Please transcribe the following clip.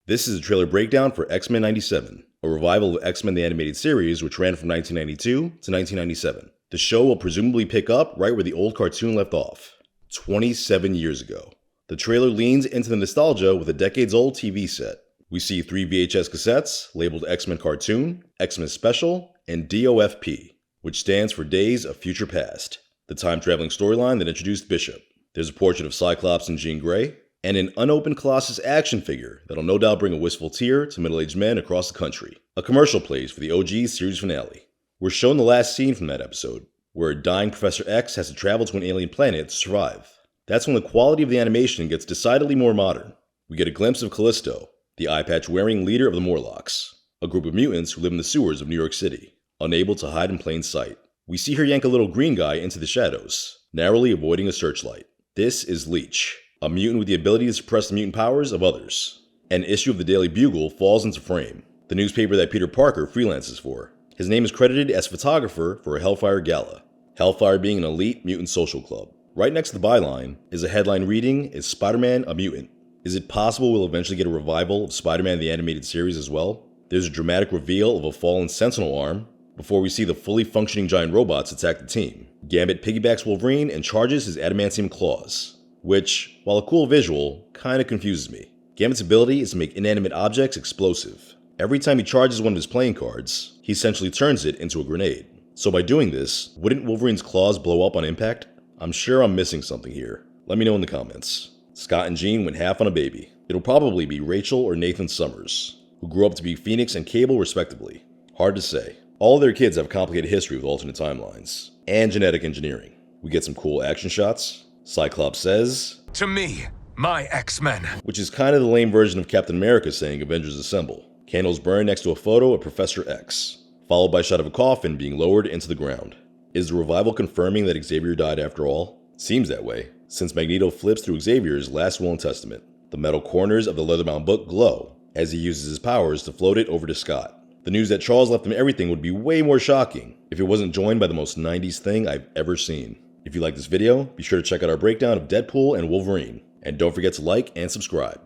This is a trailer breakdown for X-Men 97, a revival of X-Men the Animated Series which ran from 1992 to 1997. The show will presumably pick up right where the old cartoon left off, 27 years ago. The trailer leans into the nostalgia with a decades-old TV set. We see 3 VHS cassettes labeled X-Men Cartoon, X-Men Special, and DOFP, which stands for Days of Future Past, the time-traveling storyline that introduced Bishop. There's a portrait of Cyclops and Jean Grey, and an unopened Colossus action figure that'll no doubt bring a wistful tear to middle-aged men across the country. A commercial plays for the OG series finale. We're shown the last scene from that episode, where a dying Professor X has to travel to an alien planet to survive. That's when the quality of the animation gets decidedly more modern. We get a glimpse of Callisto, the eye-patch-wearing leader of the Morlocks, a group of mutants who live in the sewers of New York City, unable to hide in plain sight. We see her yank a little green guy into the shadows, narrowly avoiding a searchlight. This is Leech, a mutant with the ability to suppress the mutant powers of others. An issue of the Daily Bugle falls into frame, the newspaper that Peter Parker freelances for. His name is credited as photographer for a Hellfire Gala, Hellfire being an elite mutant social club. Right next to the byline is a headline reading, "Is SpiderMan a mutant?" Is it possible we'll eventually get a revival of SpiderMan the Animated Series as well? There's a dramatic reveal of a fallen Sentinel arm, before we see the fully functioning giant robots attack the team. Gambit piggybacks Wolverine and charges his adamantium claws, which, while a cool visual, kinda confuses me. Gambit's ability is to make inanimate objects explosive. Every time he charges one of his playing cards, he essentially turns it into a grenade. So by doing this, wouldn't Wolverine's claws blow up on impact? I'm sure I'm missing something here. Let me know in the comments. Scott and Jean went half on a baby. It'll probably be Rachel or Nathan Summers, who grew up to be Phoenix and Cable respectively. Hard to say. All of their kids have a complicated history with alternate timelines, and genetic engineering. We get some cool action shots. Cyclops says, "To me, my X-Men," which is kind of the lame version of Captain America saying Avengers Assemble. Candles burn next to a photo of Professor X, followed by a shot of a coffin being lowered into the ground. Is the revival confirming that Xavier died after all? Seems that way, since Magneto flips through Xavier's last will and testament. The metal corners of the leather-bound book glow as he uses his powers to float it over to Scott. The news that Charles left him everything would be way more shocking if it wasn't joined by the most 90s thing I've ever seen. If you like this video, be sure to check out our breakdown of Deadpool and Wolverine, and don't forget to like and subscribe.